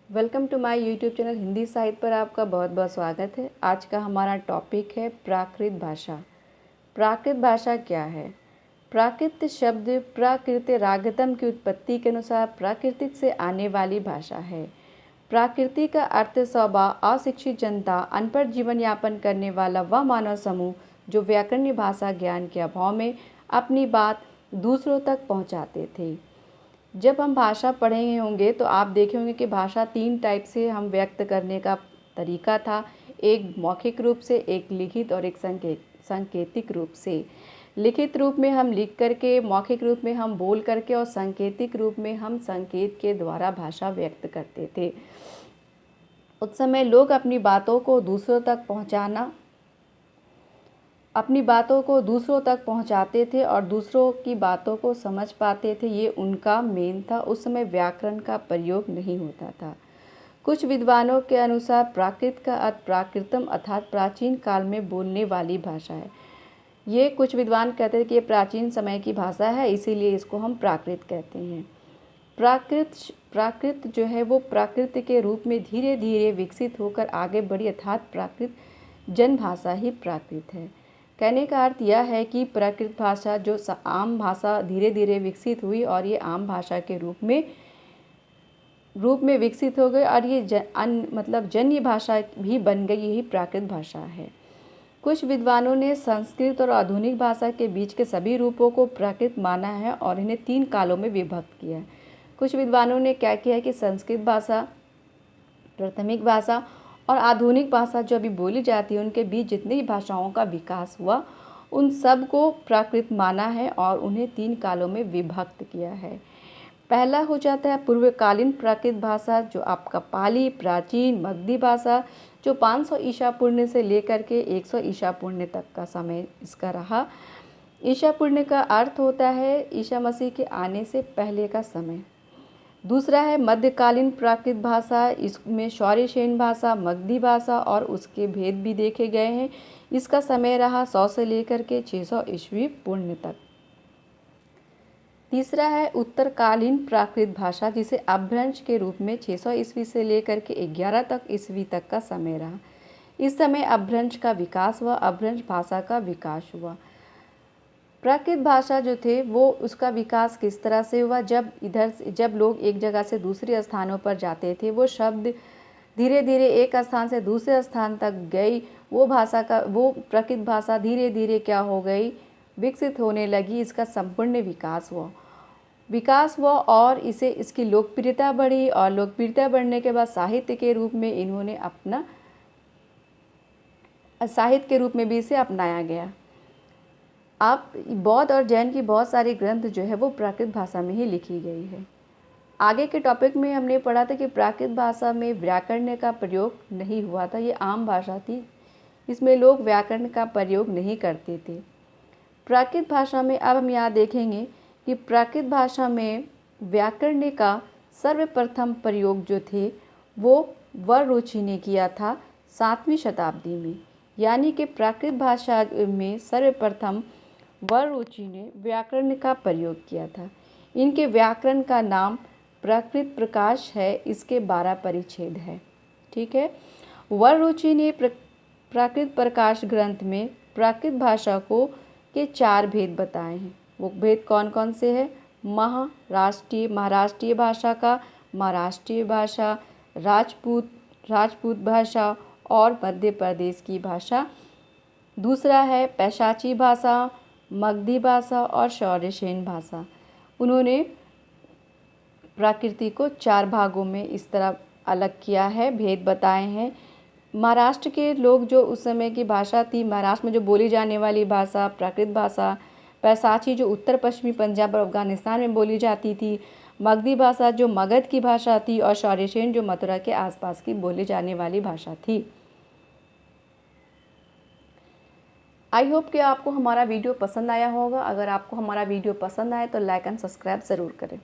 Welcome to my YouTube channel Hindi साहित्य पर आपका बहुत बहुत स्वागत है। आज का हमारा टॉपिक है प्राकृत भाषा। प्राकृत भाषा क्या है? प्राकृत शब्द प्राकृत रागतम की उत्पत्ति के अनुसार प्राकृतिक से आने वाली भाषा है। प्राकृति का अर्थ स्वभाव अशिक्षित जनता, अनपढ़ जीवन यापन करने वाला वह मानव समूह जो व्याकरणीय भाषा ज्ञान के अभाव में अपनी बात दूसरों तक पहुंचाते थे। जब हम भाषा पढ़े होंगे तो आप देखे होंगे कि भाषा 3 टाइप से हम व्यक्त करने का तरीका था। एक मौखिक रूप से, एक लिखित और एक सांकेतिक रूप से। लिखित रूप में हम लिख करके, मौखिक रूप में हम बोल करके और सांकेतिक रूप में हम संकेत के द्वारा भाषा व्यक्त करते थे। उस समय लोग अपनी बातों को दूसरों तक पहुंचाते थे और दूसरों की बातों को समझ पाते थे। ये उनका मेन था। उस समय व्याकरण का प्रयोग नहीं होता था। कुछ विद्वानों के अनुसार प्राकृत का अर्थ प्राकृतम अर्थात प्राचीन काल में बोलने वाली भाषा है। ये कुछ विद्वान कहते हैं कि ये प्राचीन समय की भाषा है, इसीलिए इसको हम प्राकृत कहते हैं। प्राकृत जो है वो प्राकृत के रूप में धीरे धीरे विकसित होकर आगे बढ़ी, अर्थात प्राकृत जन भाषा ही प्राकृत है। कहने का अर्थ यह है कि प्राकृत भाषा जो आम भाषा धीरे धीरे विकसित हुई और ये आम भाषा के रूप में विकसित हो गई और ये जन्य भाषा भी बन गई, यही प्राकृत भाषा है। कुछ विद्वानों ने संस्कृत और आधुनिक भाषा के बीच के सभी रूपों को प्राकृत माना है और इन्हें 3 कालों में विभक्त किया है। कुछ विद्वानों ने क्या किया है कि संस्कृत भाषा, प्राथमिक भाषा और आधुनिक भाषा जो अभी बोली जाती है उनके बीच जितनी भी भाषाओं का विकास हुआ उन सब को प्राकृत माना है और उन्हें 3 कालों में विभक्त किया है। पहला हो जाता है पूर्वकालीन प्राकृत भाषा, जो आपका पाली, प्राचीन मगधी भाषा, जो 500 ईसा पूर्व से लेकर के 100 ईसा पूर्व तक का समय इसका रहा। ईसा पूर्व का अर्थ होता है ईसा मसीह के आने से पहले का समय। दूसरा है मध्यकालीन प्राकृत भाषा, इसमें शौर्यसेन भाषा, मगधी भाषा और उसके भेद भी देखे गए हैं। इसका समय रहा 100 से लेकर के 600 ईस्वी पूर्व तक। तीसरा है उत्तरकालीन प्राकृत भाषा, जिसे अपभ्रंश के रूप में 600 ईस्वी से लेकर के 11 तक ईस्वी तक का समय रहा। इस समय अपभ्रंश का विकास हुआ, अपभ्रंश भाषा का विकास हुआ। प्राकृत भाषा जो थे वो उसका विकास किस तरह से हुआ? जब लोग एक जगह से दूसरे स्थानों पर जाते थे, वो शब्द धीरे धीरे एक स्थान से दूसरे स्थान तक गई। वो प्राकृत भाषा धीरे धीरे क्या हो गई? विकसित होने लगी। इसका संपूर्ण विकास हुआ और इसकी लोकप्रियता बढ़ी और लोकप्रियता बढ़ने के बाद साहित्य के रूप में भी इसे अपनाया गया। आप बौद्ध और जैन की बहुत सारी ग्रंथ जो है वो प्राकृत भाषा में ही लिखी गई है। आगे के टॉपिक में हमने पढ़ा था कि प्राकृत भाषा में व्याकरण का प्रयोग नहीं हुआ था, ये आम भाषा थी, इसमें लोग व्याकरण का प्रयोग नहीं करते थे। प्राकृत भाषा में अब हम यहाँ देखेंगे कि प्राकृत भाषा में व्याकरण का सर्वप्रथम प्रयोग जो थे वो वररुचि ने किया था 7वीं शताब्दी में। यानी कि प्राकृत भाषा में सर्वप्रथम वररुचि ने व्याकरण का प्रयोग किया था। इनके व्याकरण का नाम प्राकृत प्रकाश है, इसके 12 परिच्छेद है। ठीक है। वररुचि ने प्राकृत प्रकाश ग्रंथ में प्राकृत भाषा के 4 भेद बताए हैं। वो भेद कौन कौन से हैं? महाराष्ट्रीय भाषा का महाराष्ट्रीय भाषा, राजपूत भाषा और मध्य प्रदेश की भाषा। दूसरा है पैशाची भाषा, मगधी भाषा और शौर्यसेन भाषा। उन्होंने प्रकृति को 4 भागों में इस तरह अलग किया है, भेद बताए हैं। महाराष्ट्र के लोग जो उस समय की भाषा थी, महाराष्ट्र में जो बोली जाने वाली भाषा प्राकृत भाषा, पैशाची जो उत्तर पश्चिमी पंजाब और अफगानिस्तान में बोली जाती थी, मगधी भाषा जो मगध की भाषा थी और शौर्यसेन जो मथुरा के आसपास की बोली जाने वाली भाषा थी। आई होप कि आपको हमारा वीडियो पसंद आया होगा। अगर आपको हमारा वीडियो पसंद आए तो लाइक एंड सब्सक्राइब ज़रूर करें।